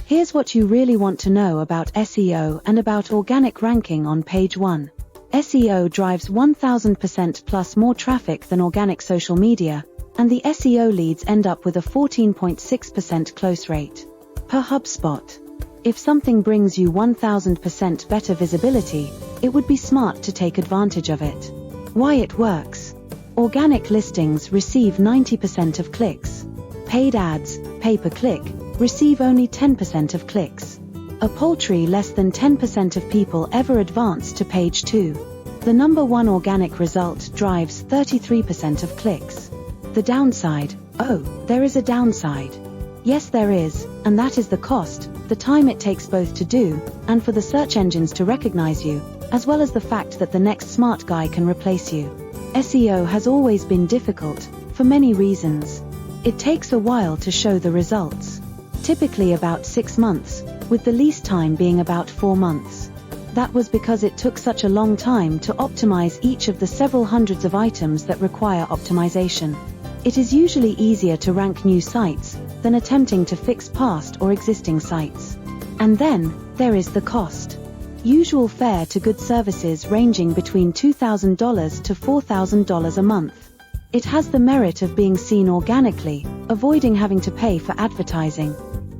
Here's what you really want to know about SEO and about organic ranking on page 1. SEO drives 1000% plus more traffic than organic social media, and the SEO leads end up with a 14.6% close rate. Per HubSpot. If something brings you 1000% better visibility, it would be smart to take advantage of it. Why it works. Organic listings receive 90% of clicks. Paid ads, pay-per-click, receive only 10% of clicks. A paltry less than 10% of people ever advance to page 2. The number 1 organic result drives 33% of clicks. The downside. Oh, there is a downside. Yes, there is, and that is the cost, the time it takes both to do, and for the search engines to recognize you, as well as the fact that the next smart guy can replace you. SEO has always been difficult, for many reasons. It takes a while to show the results. Typically about 6 months, with the least time being about 4 months. That was because it took such a long time to optimize each of the several hundreds of items that require optimization. It is usually easier to rank new sites than attempting to fix past or existing sites. And then, there is the cost. Usual fare to good services ranging between $2,000 to $4,000 a month. It has the merit of being seen organically, avoiding having to pay for advertising.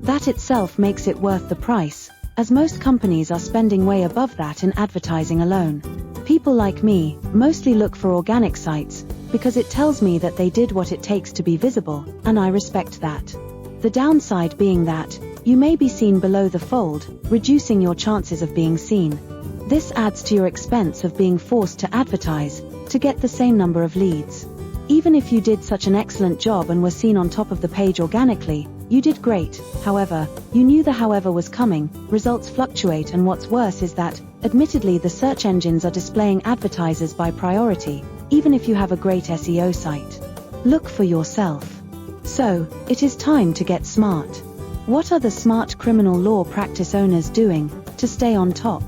That itself makes it worth the price, as most companies are spending way above that in advertising alone. People like me mostly look for organic sites, because it tells me that they did what it takes to be visible, and I respect that. The downside being that, you may be seen below the fold, reducing your chances of being seen. This adds to your expense of being forced to advertise, to get the same number of leads. Even if you did such an excellent job and were seen on top of the page organically, you did great. However, you knew the however was coming, results fluctuate, and what's worse is that, admittedly, the search engines are displaying advertisers by priority, even if you have a great SEO site. Look for yourself. So, it is time to get smart. What are the smart criminal law practice owners doing to stay on top?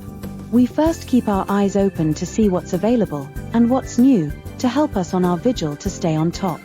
We first keep our eyes open to see what's available and what's new, to help us on our vigil to stay on top.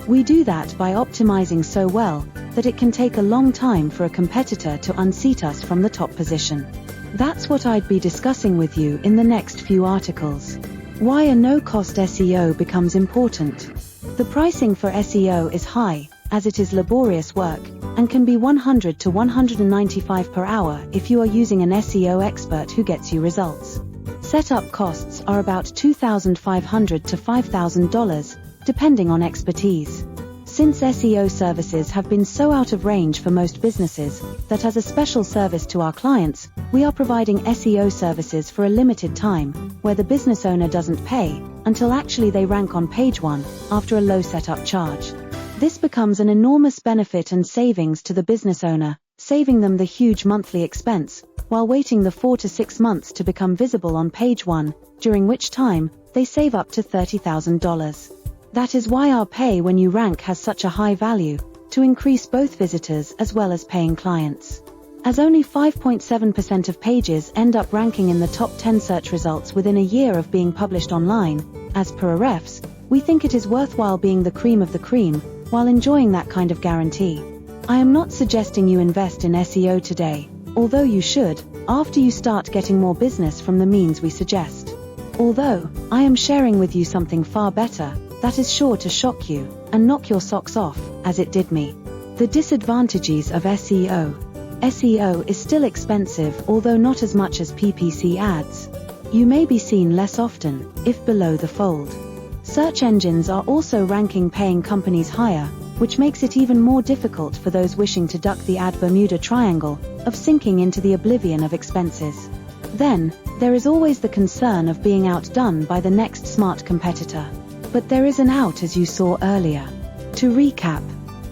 We do that by optimizing so well that it can take a long time for a competitor to unseat us from the top position. That's what I'd be discussing with you in the next few articles. Why a no-cost SEO becomes important. The pricing for SEO is high, as it is laborious work, and can be $100 to $195 per hour if you are using an SEO expert who gets you results. Setup costs are about $2,500 to $5,000, depending on expertise. Since SEO services have been so out of range for most businesses, that as a special service to our clients, we are providing SEO services for a limited time, where the business owner doesn't pay, until actually they rank on page 1, after a low setup charge. This becomes an enormous benefit and savings to the business owner, saving them the huge monthly expense, while waiting the 4 to 6 months to become visible on page 1, during which time, they save up to $30,000. That is why our pay when you rank has such a high value, to increase both visitors as well as paying clients. As only 5.7% of pages end up ranking in the top 10 search results within a year of being published online, as per Ahrefs, we think it is worthwhile being the cream of the cream, while enjoying that kind of guarantee. I am not suggesting you invest in SEO today, although you should, after you start getting more business from the means we suggest. Although, I am sharing with you something far better, that is sure to shock you, and knock your socks off, as it did me. The disadvantages of SEO. SEO is still expensive, although not as much as PPC ads. You may be seen less often, if below the fold. Search engines are also ranking paying companies higher, which makes it even more difficult for those wishing to duck the ad Bermuda Triangle, of sinking into the oblivion of expenses. Then, there is always the concern of being outdone by the next smart competitor. But there is an out, as you saw earlier. To recap.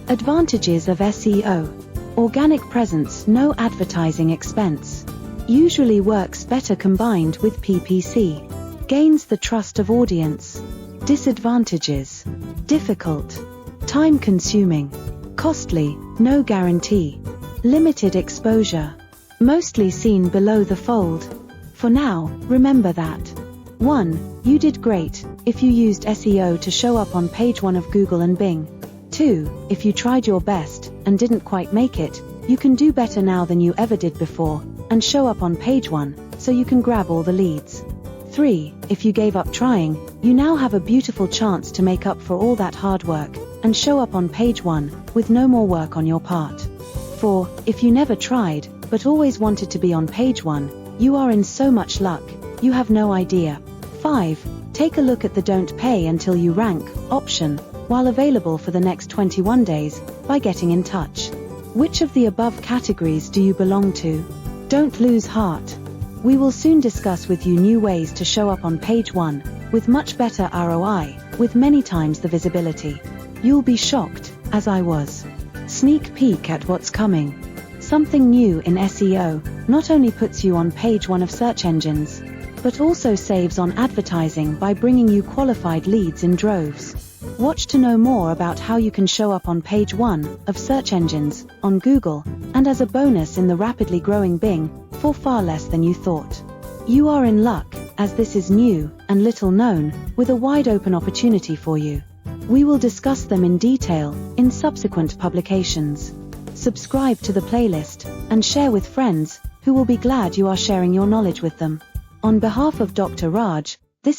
Advantages of SEO. Organic presence, no advertising expense. Usually works better combined with PPC. Gains the trust of audience. Disadvantages. Difficult. Time-consuming. Costly, no guarantee. Limited exposure. Mostly seen below the fold. For now, remember that. 1. You did great, if you used SEO to show up on page 1 of Google and Bing. 2. If you tried your best, and didn't quite make it, You can do better now than you ever did before, and show up on page 1, so you can grab all the leads. 3. If you gave up trying, you now have a beautiful chance to make up for all that hard work, and show up on page 1, with no more work on your part. 4. If you never tried, but always wanted to be on page 1, you are in so much luck, you have no idea. 5. Take a look at the Don't Pay Until You Rank option, while available for the next 21 days, by getting in touch. Which of the above categories do you belong to? Don't lose heart. We will soon discuss with you new ways to show up on page 1, with much better ROI, with many times the visibility. You'll be shocked, as I was. Sneak peek at what's coming. Something new in SEO not only puts you on page 1 of search engines, but also saves on advertising by bringing you qualified leads in droves. Watch to know more about how you can show up on page 1 of search engines, on Google, and as a bonus in the rapidly growing Bing, for far less than you thought. You are in luck, as this is new and little known, with a wide open opportunity for you. We will discuss them in detail in subsequent publications. Subscribe to the playlist and share with friends who will be glad you are sharing your knowledge with them. On behalf of Dr. Raj,